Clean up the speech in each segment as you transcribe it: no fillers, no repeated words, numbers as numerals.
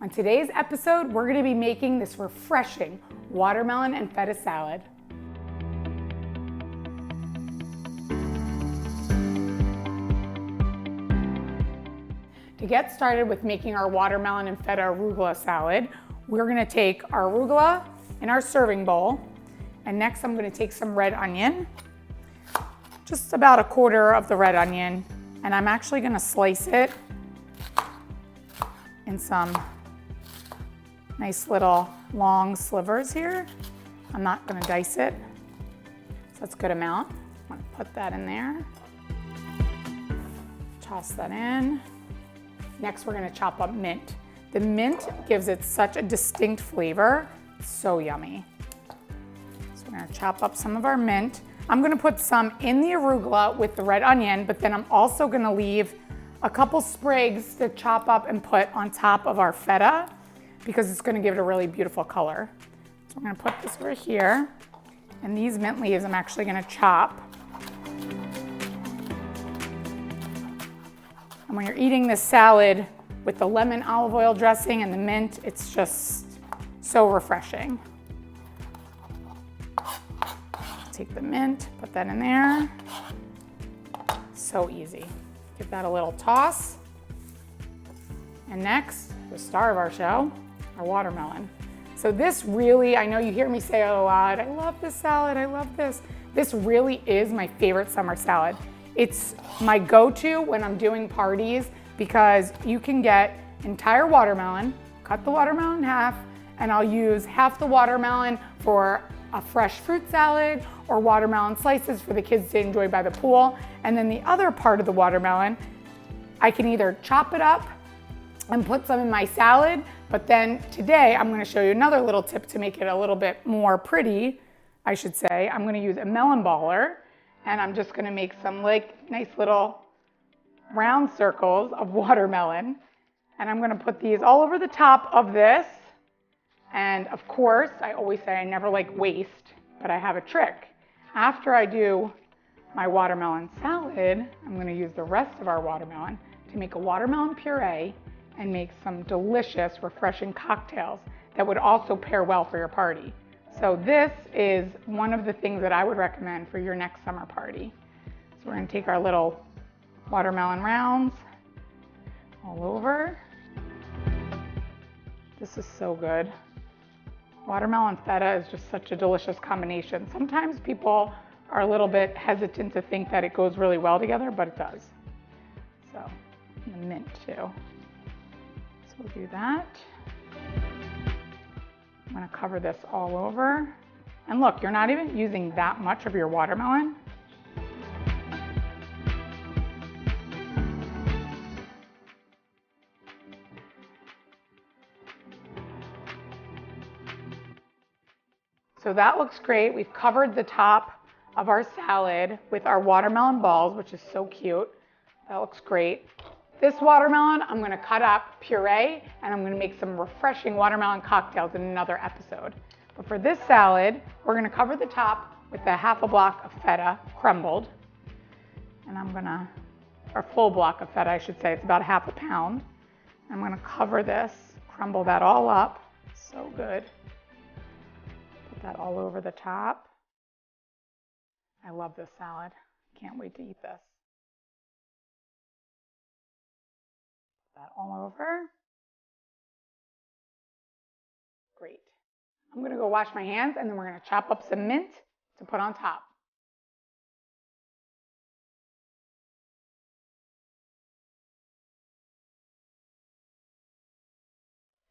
On today's episode, we're gonna be making this refreshing watermelon and feta salad. To get started with making our watermelon and feta arugula salad, we're gonna take our arugula in our serving bowl, and next I'm gonna take some red onion, just about a quarter of the red onion, and I'm actually gonna slice it in some nice little long slivers here. I'm not gonna dice it, so that's a good amount. I'm gonna put that in there. Toss that in. Next, we're gonna chop up mint. The mint gives it such a distinct flavor. It's so yummy. So we're gonna chop up some of our mint. I'm gonna put some in the arugula with the red onion, but then I'm also gonna leave a couple sprigs to chop up and put on top of our feta because it's gonna give it a really beautiful color. So we're gonna put this over here, and these mint leaves I'm actually gonna chop. And when you're eating this salad with the lemon olive oil dressing and the mint, it's just so refreshing. Take the mint, put that in there. So easy. Give that a little toss. And next, the star of our show, our watermelon. So this really, I know you hear me say it a lot, I love this salad, I love this. This really is my favorite summer salad. It's my go-to when I'm doing parties because you can get entire watermelon, cut the watermelon in half, and I'll use half the watermelon for a fresh fruit salad or watermelon slices for the kids to enjoy by the pool. And then the other part of the watermelon, I can either chop it up and put some in my salad, but then today I'm gonna show you another little tip to make it a little bit more pretty, I should say. I'm gonna use a melon baller, and I'm just gonna make some nice little round circles of watermelon. And I'm gonna put these all over the top of this. And of course, I always say I never like waste, but I have a trick. After I do my watermelon salad, I'm gonna use the rest of our watermelon to make a watermelon puree and make some delicious, refreshing cocktails that would also pair well for your party. So this is one of the things that I would recommend for your next summer party. So we're gonna take our little watermelon rounds all over. This is so good. Watermelon feta is just such a delicious combination. Sometimes people are a little bit hesitant to think that it goes really well together, but it does. So, and the mint too. So we'll do that. I'm gonna cover this all over. And look, you're not even using that much of your watermelon. So that looks great. We've covered the top of our salad with our watermelon balls, which is so cute. That looks great. This watermelon, I'm gonna cut up, puree, and I'm gonna make some refreshing watermelon cocktails in another episode. But for this salad, we're gonna cover the top with a half a block of feta crumbled. And I'm gonna, or full block of feta, I should say. It's about half a pound. I'm gonna cover this, crumble that all up. So good. Put that all over the top. I love this salad. Can't wait to eat this. Put that all over. Great. I'm gonna go wash my hands and then we're gonna chop up some mint to put on top.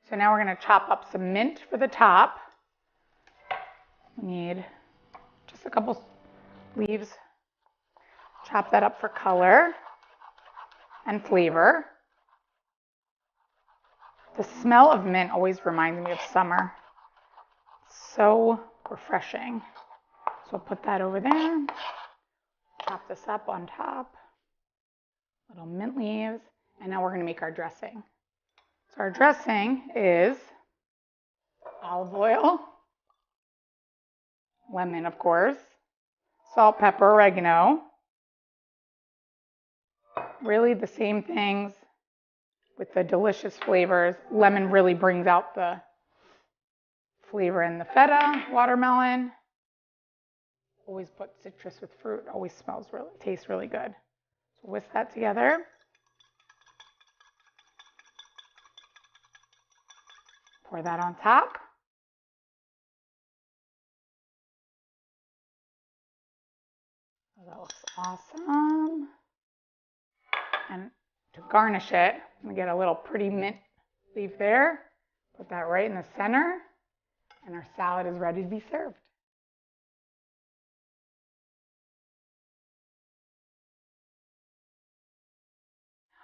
So now we're gonna chop up some mint for the top. We need just a couple leaves. Chop that up for color and flavor. The smell of mint always reminds me of summer. So refreshing. So I'll put that over there. Chop this up on top. Little mint leaves. And now we're gonna make our dressing. So our dressing is olive oil, lemon, of course, salt, pepper, oregano. Really the same things with the delicious flavors. Lemon really brings out the flavor in the feta, watermelon. Always put citrus with fruit, always tastes really good. So whisk that together. Pour that on top. Oh, that looks awesome. And to garnish it, I'm gonna get a little pretty mint leaf there. Put that right in the center, and our salad is ready to be served.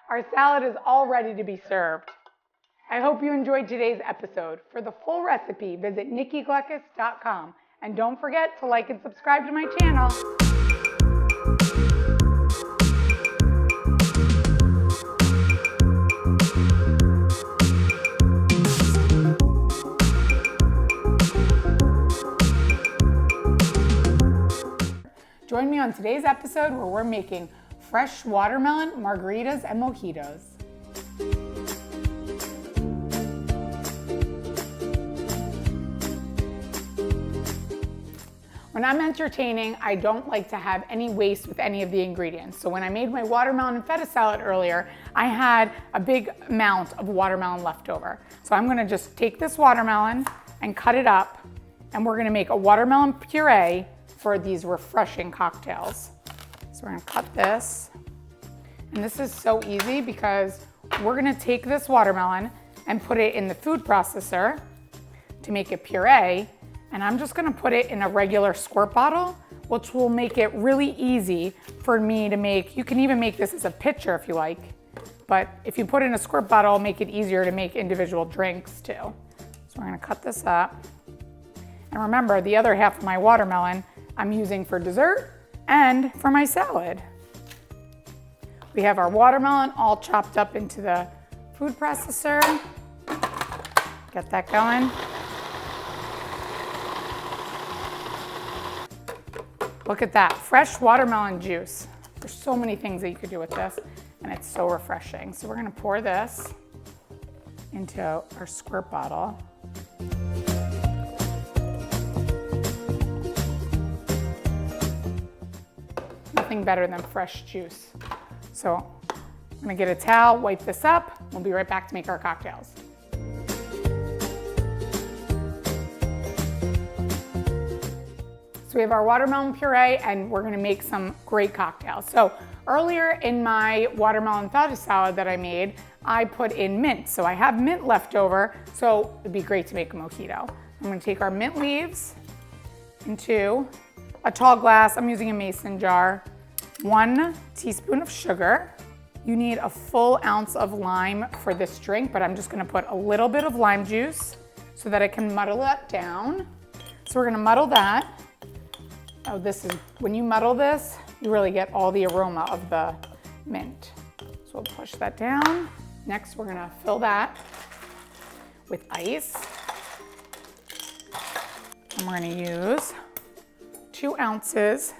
Our salad is all ready to be served. I hope you enjoyed today's episode. For the full recipe, visit nikkigleckis.com. And don't forget to like and subscribe to my channel. Join me on today's episode where we're making fresh watermelon, margaritas, and mojitos. When I'm entertaining, I don't like to have any waste with any of the ingredients. So when I made my watermelon and feta salad earlier, I had a big amount of watermelon left over. So I'm gonna just take this watermelon and cut it up, and we're gonna make a watermelon puree for these refreshing cocktails. So we're gonna cut this. And this is so easy because we're gonna take this watermelon and put it in the food processor to make a puree. And I'm just gonna put it in a regular squirt bottle, which will make it really easy for me to make. You can even make this as a pitcher if you like, but if you put it in a squirt bottle, it'll make it easier to make individual drinks too. So we're gonna cut this up. And remember, the other half of my watermelon I'm using for dessert and for my salad. We have our watermelon all chopped up into the food processor. Get that going. Look at that, fresh watermelon juice. There's so many things that you could do with this, and it's so refreshing. So we're gonna pour this into our squirt bottle. Nothing better than fresh juice. So I'm gonna get a towel, wipe this up. We'll be right back to make our cocktails. So we have our watermelon puree, and we're gonna make some great cocktails. So earlier in my watermelon feta salad that I made, I put in mint. So I have mint left over, so it'd be great to make a mojito. I'm gonna take our mint leaves into a tall glass. I'm using a mason jar. 1 teaspoon of sugar. You need a full ounce of lime for this drink, but I'm just gonna put a little bit of lime juice so that I can muddle that down. So we're gonna muddle that. Oh, when you muddle this, you really get all the aroma of the mint. So we'll push that down. Next, we're gonna fill that with ice. And we're gonna use 2 ounces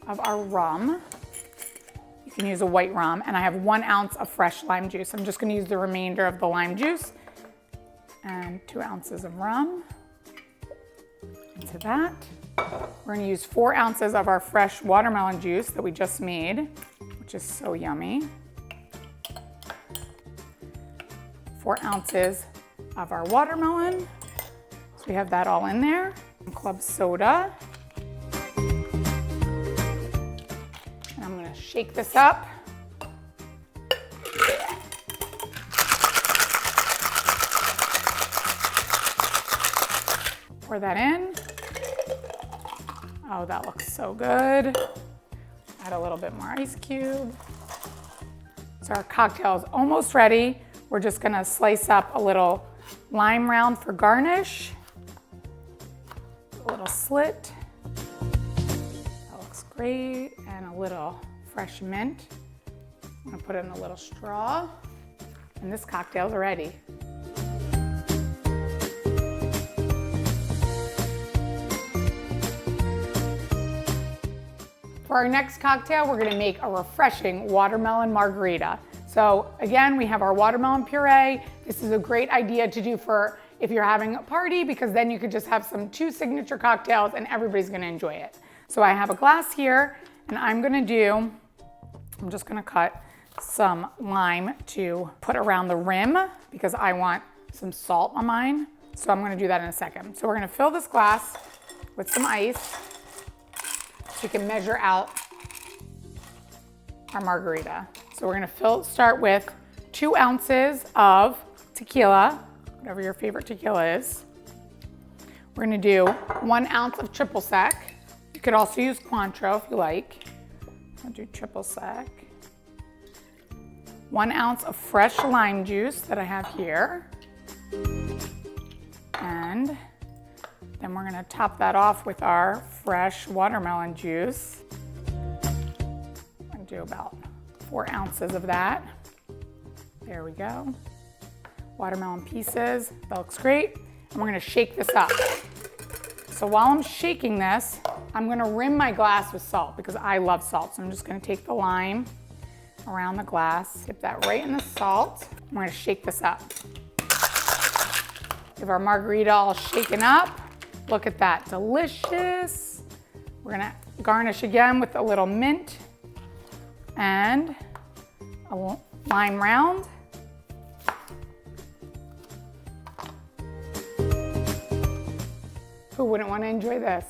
of our rum. You can use a white rum, and I have 1 ounce of fresh lime juice. I'm just gonna use the remainder of the lime juice and 2 ounces of rum into that. We're gonna use 4 ounces of our fresh watermelon juice that we just made, which is so yummy. 4 ounces of our watermelon. So we have that all in there. Some club soda. And I'm gonna shake this up. Pour that in. Oh, that looks so good. Add a little bit more ice cube. So our cocktail is almost ready. We're just gonna slice up a little lime round for garnish. A little slit. That looks great. And a little fresh mint. I'm gonna put it in a little straw. And this cocktail's ready. For our next cocktail, we're gonna make a refreshing watermelon margarita. So again, we have our watermelon puree. This is a great idea to do for if you're having a party, because then you could just have two signature cocktails and everybody's gonna enjoy it. So I have a glass here, and I'm just gonna cut some lime to put around the rim because I want some salt on mine. So I'm gonna do that in a second. So we're gonna fill this glass with some ice so we can measure out our margarita. So we're gonna start with 2 ounces of tequila, whatever your favorite tequila is. We're gonna do 1 ounce of triple sec. You could also use Cointreau if you like. I'll do triple sec. 1 ounce of fresh lime juice that I have here. And then we're gonna top that off with our fresh watermelon juice. I'm gonna do about 4 ounces of that. There we go. Watermelon pieces, that looks great. And we're gonna shake this up. So while I'm shaking this, I'm gonna rim my glass with salt because I love salt. So I'm just gonna take the lime around the glass, dip that right in the salt. I'm gonna shake this up. Give our margarita all shaken up. Look at that, delicious. We're gonna garnish again with a little mint and a lime round. Who wouldn't want to enjoy this?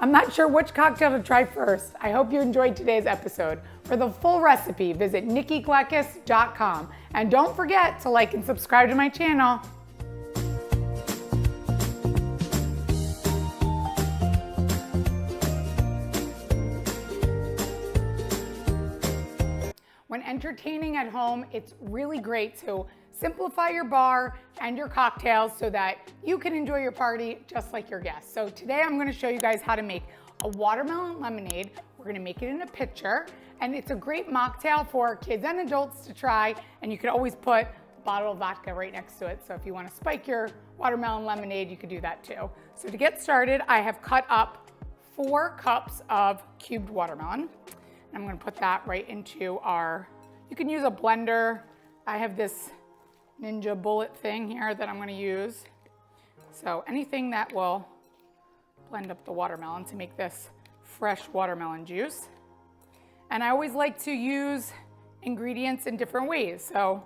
I'm not sure which cocktail to try first. I hope you enjoyed today's episode. For the full recipe, visit nikkiglekis.com. And don't forget to like and subscribe to my channel. When entertaining at home, it's really great to simplify your bar and your cocktails so that you can enjoy your party just like your guests. So today I'm gonna show you guys how to make a watermelon lemonade. We're gonna make it in a pitcher, and it's a great mocktail for kids and adults to try, and you could always put a bottle of vodka right next to it. So if you wanna spike your watermelon lemonade, you could do that too. So to get started, I have cut up 4 cups of cubed watermelon. I'm gonna put that right into you can use a blender. I have this Ninja Bullet thing here that I'm gonna use. So anything that will blend up the watermelon to make this fresh watermelon juice. And I always like to use ingredients in different ways. So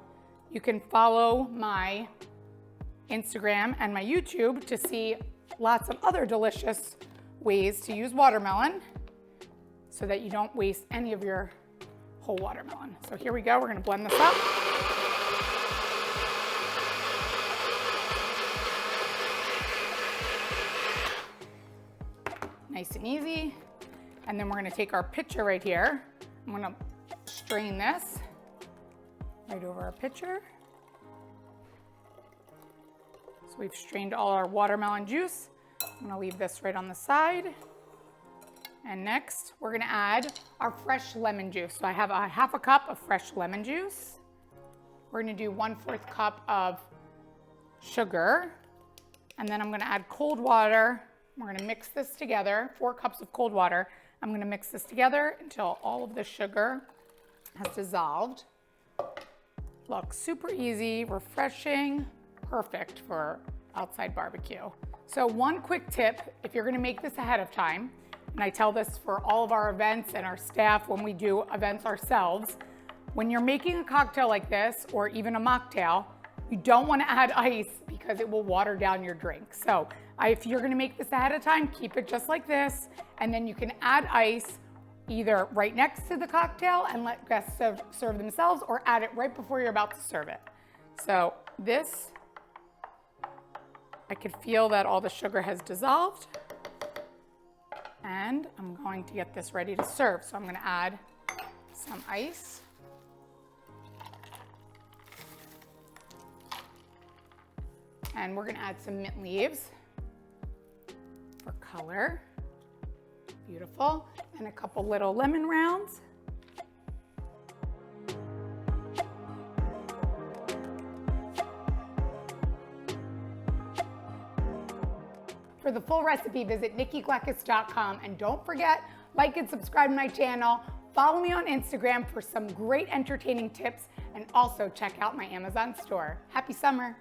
you can follow my Instagram and my YouTube to see lots of other delicious ways to use watermelon so that you don't waste any of your whole watermelon. So here we go, we're gonna blend this up. Nice and easy. And then we're gonna take our pitcher right here. I'm gonna strain this right over our pitcher. So we've strained all our watermelon juice. I'm gonna leave this right on the side. And next, we're gonna add our fresh lemon juice. So I have a half a cup of fresh lemon juice. We're gonna do 1/4 cup of sugar. And then I'm gonna add cold water. We're gonna mix this together, 4 cups of cold water. I'm gonna mix this together until all of the sugar has dissolved. Looks super easy, refreshing, perfect for outside barbecue. So one quick tip, if you're gonna make this ahead of time, and I tell this for all of our events and our staff when we do events ourselves, when you're making a cocktail like this, or even a mocktail, you don't wanna add ice because it will water down your drink. So if you're gonna make this ahead of time, keep it just like this, and then you can add ice either right next to the cocktail and let guests serve themselves, or add it right before you're about to serve it. So this, I could feel that all the sugar has dissolved. And I'm going to get this ready to serve. So I'm gonna add some ice. And we're gonna add some mint leaves for color. Beautiful. And a couple little lemon rounds. For the full recipe, visit nikkigleckis.com, and don't forget, like and subscribe to my channel, follow me on Instagram for some great entertaining tips, and also check out my Amazon store. Happy summer.